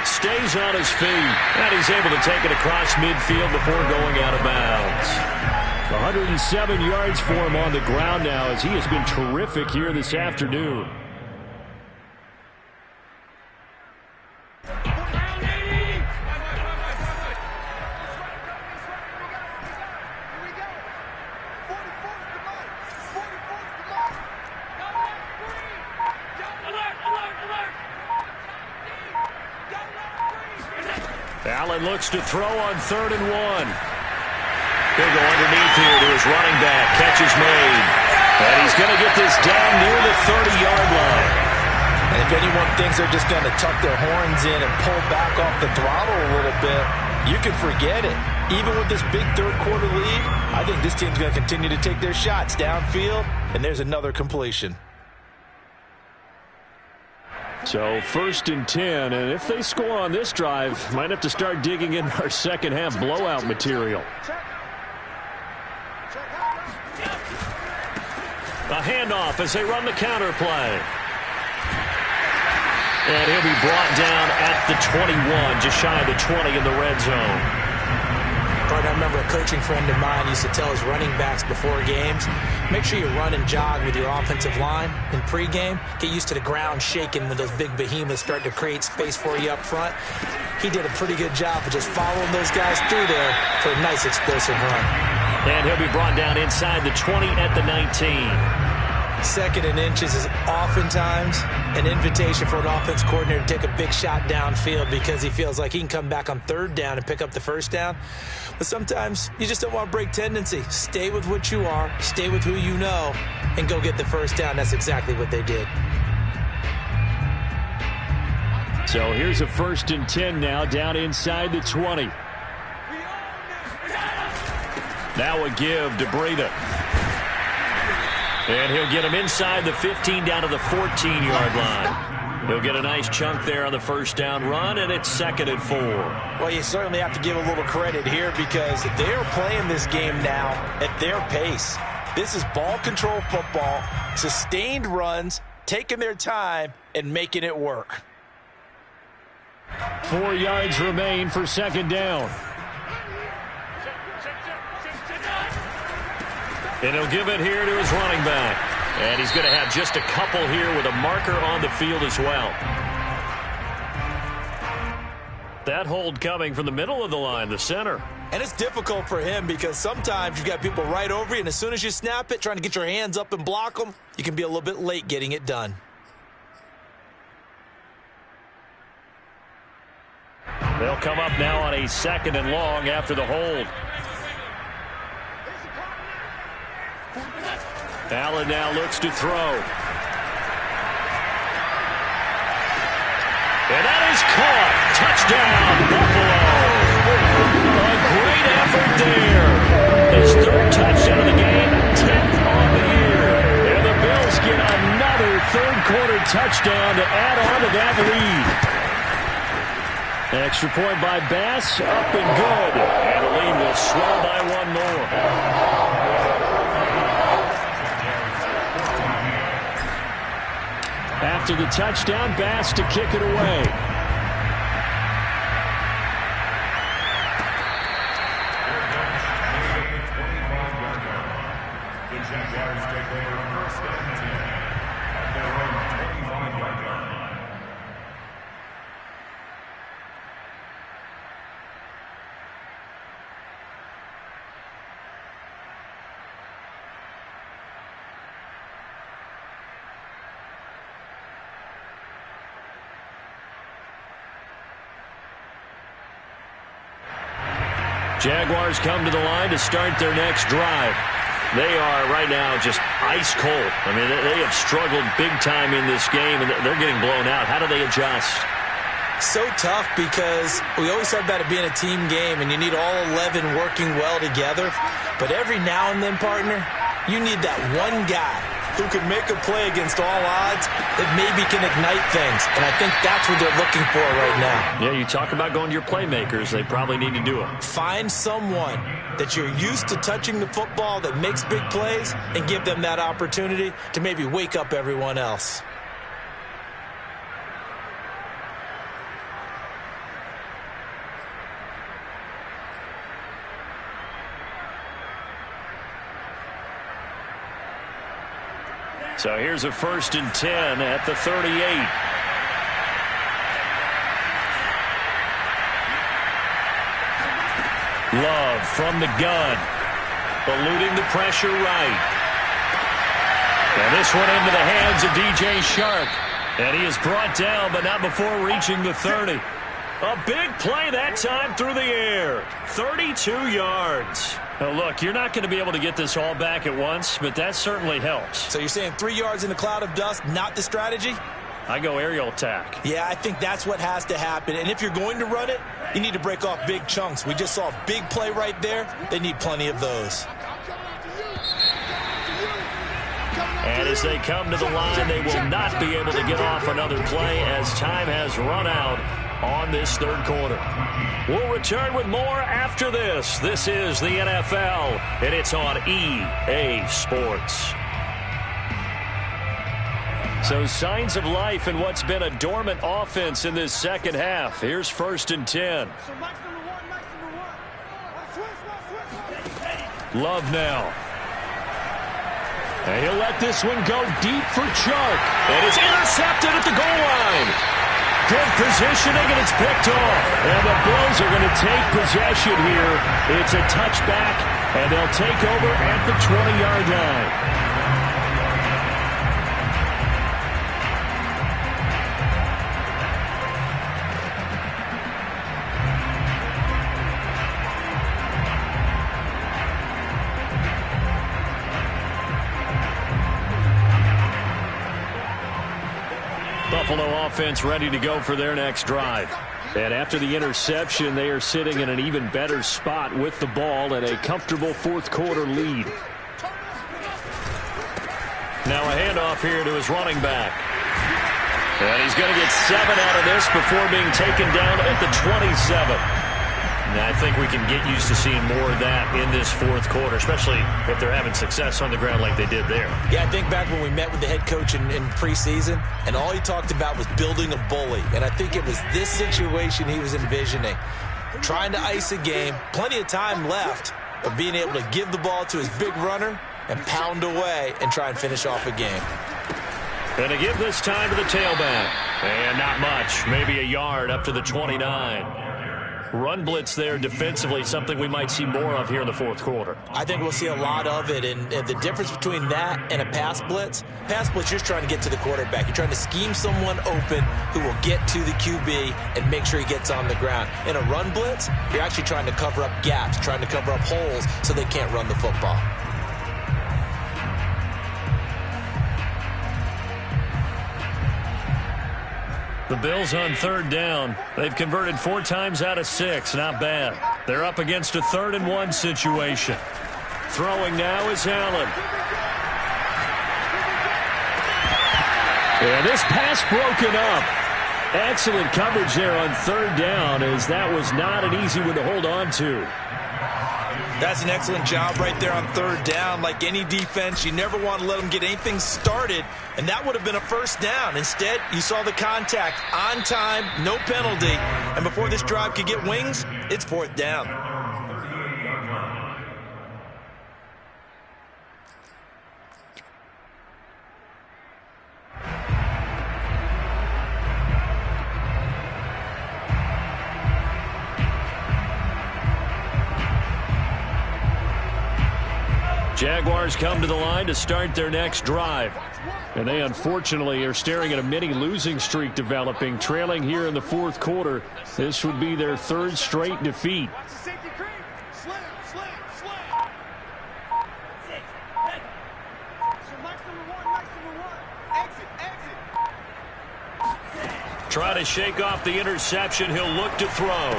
Stays on his feet. And he's able to take it across midfield before going out of bounds. 107 yards for him on the ground now, as he has been terrific here this afternoon. Allen looks to throw on 3rd and 1. He'll go underneath here to his running back. Catch is made. And he's going to get this down near the 30-yard line. And if anyone thinks they're just going to tuck their horns in and pull back off the throttle a little bit, you can forget it. Even with this big third-quarter lead, I think this team's going to continue to take their shots downfield, and there's another completion. So 1st and 10, and if they score on this drive, might have to start digging in our second-half blowout material. A handoff as they run the counter play. And he'll be brought down at the 21, just shy of the 20 in the red zone. I remember a coaching friend of mine used to tell his running backs before games, make sure you run and jog with your offensive line in pregame. Get used to the ground shaking when those big behemoths start to create space for you up front. He did a pretty good job of just following those guys through there for a nice explosive run. And he'll be brought down inside the 20 at the 19. 2nd and inches is oftentimes an invitation for an offense coordinator to take a big shot downfield because he feels like he can come back on 3rd down and pick up the 1st down. But sometimes you just don't want to break tendency. Stay with what you are, stay with who you know, and go get the 1st down. That's exactly what they did. So here's a 1st and 10 now, down inside the 20. Now a give to Breida. And he'll get him inside the 15 down to the 14-yard line. He'll get a nice chunk there on the 1st down run, and it's 2nd and 4. Well, you certainly have to give a little credit here because they're playing this game now at their pace. This is ball control football, sustained runs, taking their time, and making it work. 4 yards remain for 2nd down. And he'll give it here to his running back. And he's going to have just a couple here with a marker on the field as well. That hold coming from the middle of the line, the center. And it's difficult for him because sometimes you've got people right over you, and as soon as you snap it, trying to get your hands up and block them, you can be a little bit late getting it done. They'll come up now on a 2nd and long after the hold. Allen now looks to throw. And that is caught. Touchdown, Buffalo. A great effort there. His 3rd touchdown of the game, 10th on the year. And the Bills get another 3rd-quarter touchdown to add on to that lead. Extra point by Bass, up and good. And the lead will swell by 1 more. After the touchdown, Bass to kick it away. The Jaguars take over 1st and 10 at their own 25-yard line. Jaguars come to the line to start their next drive. They are right now just ice cold. I mean, they have struggled big time in this game, and they're getting blown out. How do they adjust? So tough because we always talk about it being a team game, and you need all 11 working well together. But every now and then, partner, you need that one guy who can make a play against all odds that maybe can ignite things. And I think that's what they're looking for right now. Yeah, you talk about going to your playmakers. They probably need to do it. Find someone that you're used to touching the football that makes big plays and give them that opportunity to maybe wake up everyone else. So here's a 1st and 10 at the 38. Love from the gun. Eluding the pressure right. And this one into the hands of DJ Shark. And he is brought down, but not before reaching the 30. A big play that time through the air. 32 yards. Now, look, you're not going to be able to get this all back at once, but that certainly helps. So you're saying 3 yards in a cloud of dust, not the strategy? I go aerial attack. Yeah, I think that's what has to happen. And if you're going to run it, you need to break off big chunks. We just saw a big play right there. They need plenty of those. And as they come to the line, they will not be able to get off another play as time has run out on this third quarter. We'll return with more after this. This is the NFL, and it's on EA Sports. So signs of life in what's been a dormant offense in this second half. Here's 1st and 10. Love now. And he'll let this one go deep for Chark. And it's intercepted at the goal line. Good positioning, and it's picked off. And the Bills are going to take possession here. It's a touchback, and they'll take over at the 20-yard line. Buffalo offense ready to go for their next drive. And after the interception, they are sitting in an even better spot with the ball and a comfortable fourth quarter lead. Now a handoff here to his running back. And he's going to get 7 out of this before being taken down at the 27. And I think we can get used to seeing more of that in this fourth quarter, especially if they're having success on the ground like they did there. Yeah, I think back when we met with the head coach in preseason, and all he talked about was building a bully. And I think it was this situation he was envisioning. Trying to ice a game, plenty of time left, but being able to give the ball to his big runner and pound away and try and finish off a game. Going to give this time to the tailback. And not much, maybe a yard up to the 29. Run blitz there defensively, something we might see more of here in the fourth quarter. I think we'll see a lot of it, and the difference between that and a pass blitz, you're just trying to get to the quarterback. You're trying to scheme someone open who will get to the QB and make sure he gets on the ground. In a run blitz, you're actually trying to cover up gaps, trying to cover up holes so they can't run the football. The Bills on 3rd down. They've converted 4 times out of 6. Not bad. They're up against a 3rd and 1 situation. Throwing now is Allen. And this pass broken up. Excellent coverage there on 3rd down, as that was not an easy one to hold on to. That's an excellent job right there on 3rd down. Like any defense, you never want to let them get anything started, and that would have been a 1st down. Instead, you saw the contact on time, no penalty, and before this drive could get wings, it's 4th down. Jaguars come to the line to start their next drive. And they unfortunately are staring at a mini losing streak developing, trailing here in the fourth quarter. This would be their 3rd straight defeat. Try to shake off the interception. He'll look to throw.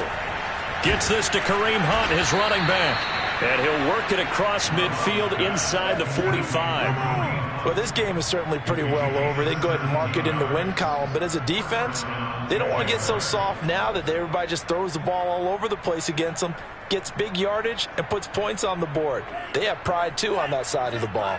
Gets this to Kareem Hunt, his running back. And he'll work it across midfield inside the 45. Well, this game is certainly pretty well over. They can go ahead and mark it in the win column. But as a defense, they don't want to get so soft now that everybody just throws the ball all over the place against them, gets big yardage, and puts points on the board. They have pride, too, on that side of the ball.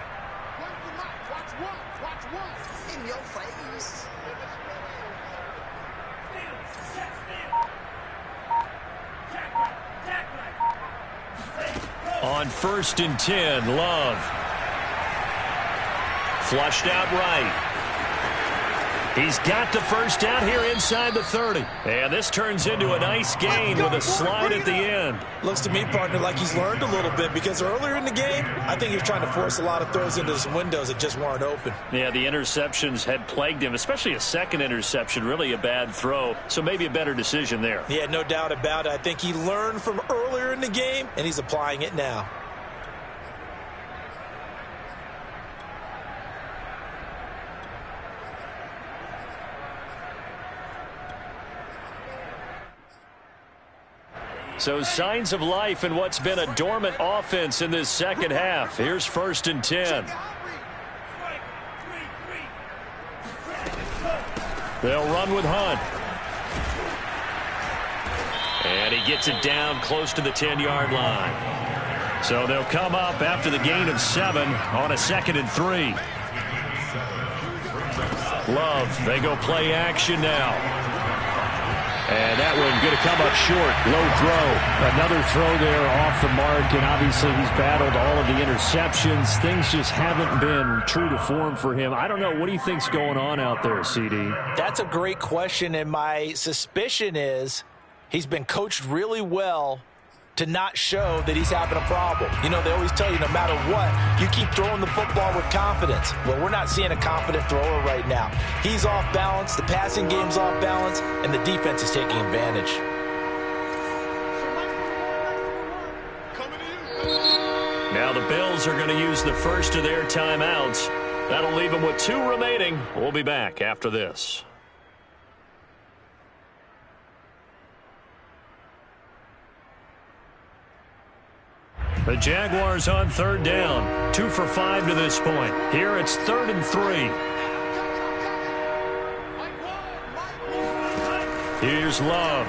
On 1st and 10, Love. Flushed out right. He's got the first down here inside the 30. And this turns into a nice gain with a slide at the end. Looks to me, partner, like he's learned a little bit because earlier in the game, I think he was trying to force a lot of throws into some windows that just weren't open. Yeah, the interceptions had plagued him, especially a second interception, really a bad throw. So maybe a better decision there. Yeah, no doubt about it. I think he learned from earlier in the game, and he's applying it now. So signs of life in what's been a dormant offense in this second half. Here's 1st and 10. They'll run with Hunt. And he gets it down close to the 10-yard line. So they'll come up after the gain of 7 on a 2nd and 3. Love, they go play action now. And that one going to come up short. Low throw. Another throw there off the mark, and obviously he's battled all of the interceptions. Things just haven't been true to form for him. I don't know. What do you think's going on out there, CD? That's a great question, and my suspicion is he's been coached really well to not show that he's having a problem. You know, they always tell you no matter what, you keep throwing the football with confidence. Well, we're not seeing a confident thrower right now. He's off balance, the passing game's off balance, and the defense is taking advantage. Now the Bills are going to use the first of their timeouts. That'll leave them with 2 remaining. We'll be back after this. The Jaguars on 3rd down. 2 for 5 to this point. Here it's 3rd and 3. Here's Love.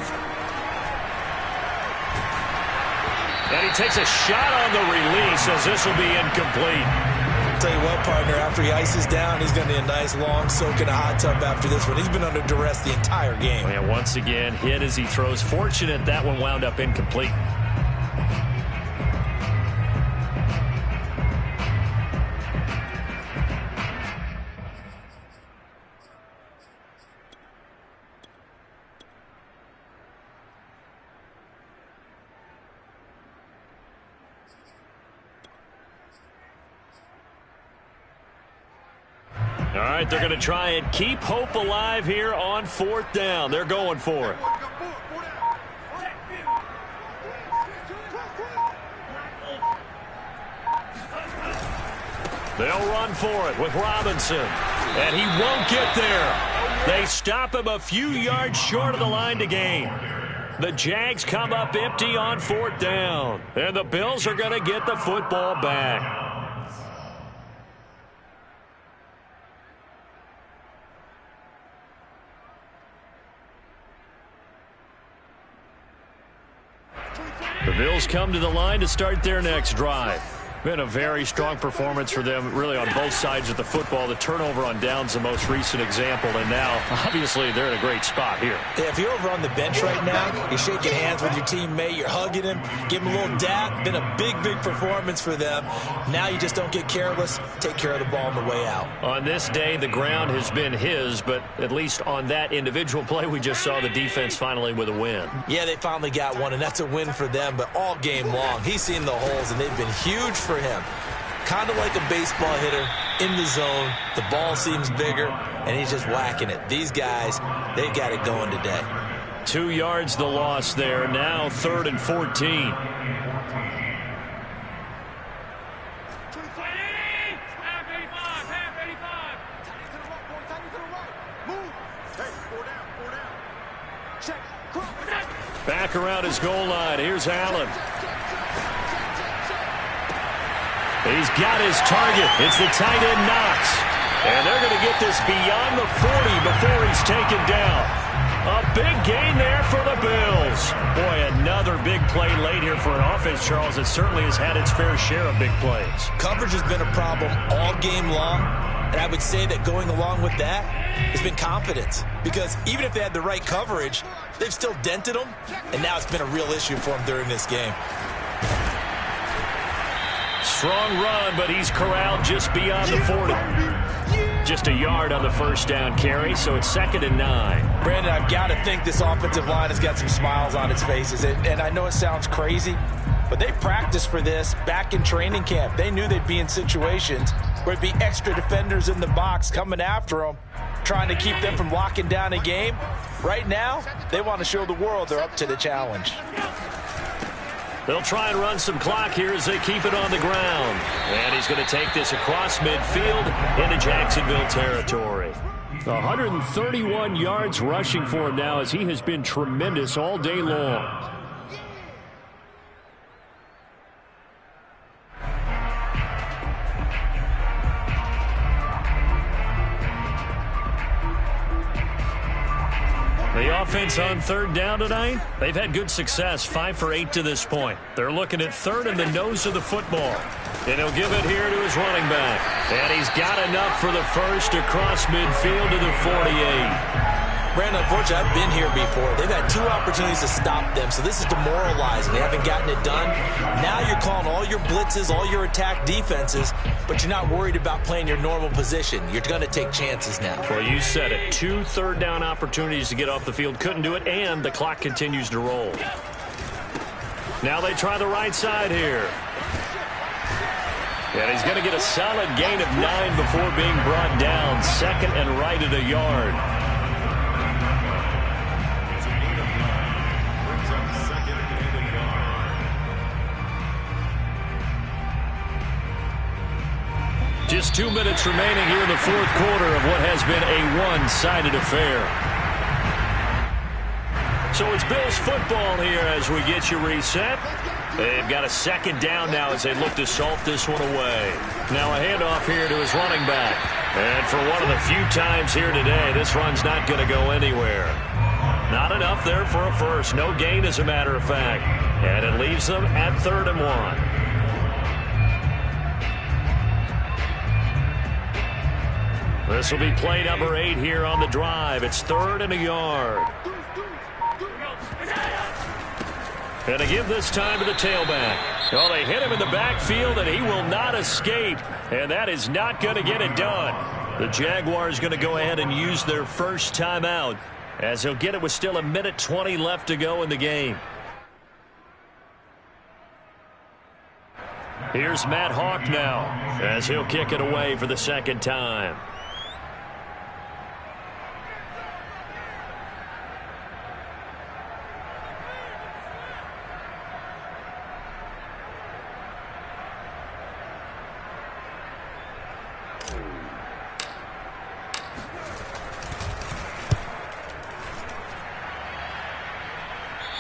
And he takes a shot on the release as this will be incomplete. Tell you what, partner, after he ices down, he's going to need a nice long soak in a hot tub after this one. He's been under duress the entire game. And once again, hit as he throws. Fortunate that one wound up incomplete. All right, they're going to try and keep hope alive here on 4th down. They're going for it. They'll run for it with Robinson. And he won't get there. They stop him a few yards short of the line to gain. The Jags come up empty on 4th down. And the Bills are going to get the football back. The Bills come to the line to start their next drive. Been a very strong performance for them, really, on both sides of the football. The turnover on downs, the most recent example, and now, obviously, they're in a great spot here. Yeah, if you're over on the bench right now, you're shaking hands with your teammate, you're hugging him, give him a little dap. Been a big, big performance for them. Now you just don't get careless. Take care of the ball on the way out. On this day, the ground has been his, but at least on that individual play, we just saw the defense finally with a win. Yeah, they finally got one, and that's a win for them, but all game long, he's seen the holes, and they've been huge for him. Kind of like a baseball hitter in the zone. The ball seems bigger, and he's just whacking it. These guys, they've got it going today. 2 yards the loss there. Now 3rd and 14. Back around his goal line. Here's Allen. He's got his target. It's the tight end Knox. And they're going to get this beyond the 40 before he's taken down. A big gain there for the Bills. Boy, another big play late here for an offense, Charles, that certainly has had its fair share of big plays. Coverage has been a problem all game long. And I would say that going along with that has been confidence. Because even if they had the right coverage, they've still dented them. And now it's been a real issue for them during this game. Strong run, but he's corralled just beyond the 40. just a yard on the first down carry, so it's 2nd and 9. Brandon, I've got to think this offensive line has got some smiles on its faces. And I know it sounds crazy, but they practiced for this back in training camp. They knew they'd be in situations where it'd be extra defenders in the box coming after them, trying to keep them from locking down a game. Right now, they want to show the world they're up to the challenge. They'll try and run some clock here as they keep it on the ground. And he's going to take this across midfield into Jacksonville territory. 131 yards rushing for him now as he has been tremendous all day long. The offense on 3rd down tonight, they've had good success, 5 for 8 to this point. They're looking at 3rd and the nose of the football. And he'll give it here to his running back. And he's got enough for the first across midfield to the 48. Brandon, unfortunately, I've been here before. They've had 2 opportunities to stop them, so this is demoralizing. They haven't gotten it done. Now you're calling all your blitzes, all your attack defenses, but you're not worried about playing your normal position. You're going to take chances now. Well, you said it. 2 3rd down opportunities to get off the field. Couldn't do it, and the clock continues to roll. Now they try the right side here. And he's going to get a solid gain of 9 before being brought down. 2nd and right at a yard. Just 2 minutes remaining here in the 4th quarter of what has been a one-sided affair. So it's Bills football here as we get you reset. They've got a 2nd down now as they look to salt this one away. Now a handoff here to his running back. And for one of the few times here today, this run's not going to go anywhere. Not enough there for a first. No gain, as a matter of fact. And it leaves them at 3rd and 1. This will be play number 8 here on the drive. It's 3rd and a yard. And they give this time to the tailback. Oh, they hit him in the backfield, and he will not escape. And that is not going to get it done. The Jaguars going to go ahead and use their first timeout, as they'll get it with still 1:20 left to go in the game. Here's Matt Hawk now, as he'll kick it away for the 2nd time.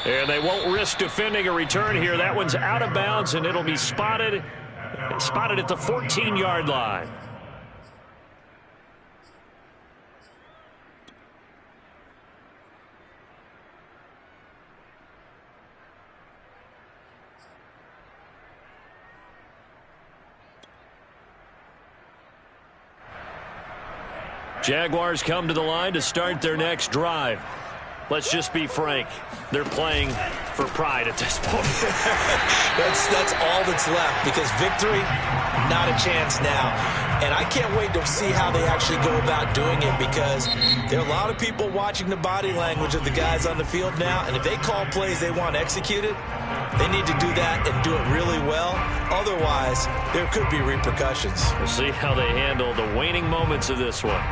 And they won't risk defending a return here. That one's out of bounds, and it'll be spotted at the 14-yard line. Jaguars come to the line to start their next drive. Let's just be frank. They're playing for pride at this point. That's all that's left, because victory, not a chance now. And I can't wait to see how they actually go about doing it, because there are a lot of people watching the body language of the guys on the field now, and if they call plays they want executed, they need to do that and do it really well. Otherwise, there could be repercussions. We'll see how they handle the waning moments of this one.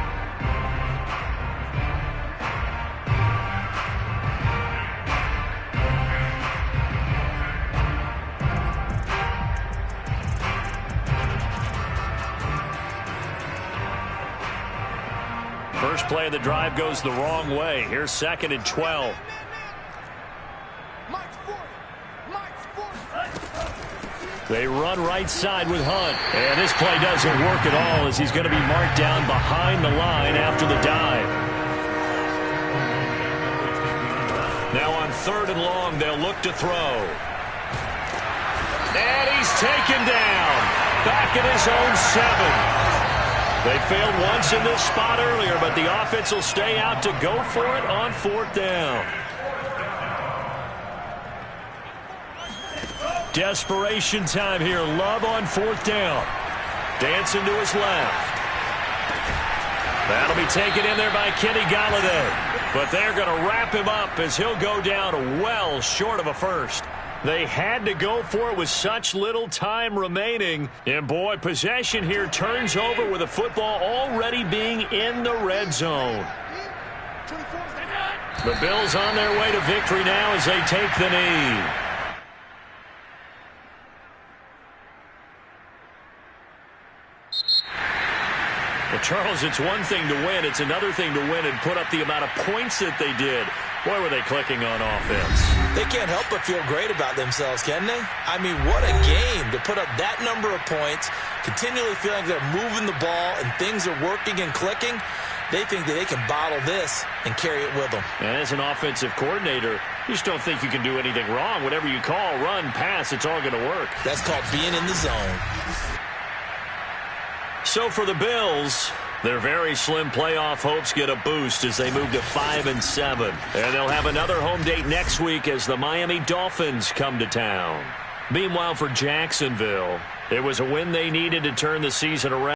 First play of the drive goes the wrong way. Here's 2nd and 12. They run right side with Hunt. And this play doesn't work at all, as he's going to be marked down behind the line after the dive. Now on 3rd and long, they'll look to throw. And he's taken down. Back at his own 7. They failed once in this spot earlier, but the offense will stay out to go for it on 4th down. Desperation time here. Love on 4th down. Dancing to his left. That'll be taken in there by Kenny Golladay. But they're going to wrap him up as he'll go down well short of a first. They had to go for it with such little time remaining. And, boy, possession here turns over with the football already being in the red zone. The Bills on their way to victory now as they take the knee. Well, Charles, it's one thing to win. It's another thing to win and put up the amount of points that they did. Boy, were they clicking on offense. They can't help but feel great about themselves, can they? I mean, what a game to put up that number of points, continually feeling like they're moving the ball and things are working and clicking. They think that they can bottle this and carry it with them. And as an offensive coordinator, you just don't think you can do anything wrong. Whatever you call, run, pass, it's all going to work. That's called being in the zone. So for the Bills, their very slim playoff hopes get a boost as they move to 5-7. And they'll have another home date next week as the Miami Dolphins come to town. Meanwhile, for Jacksonville, it was a win they needed to turn the season around.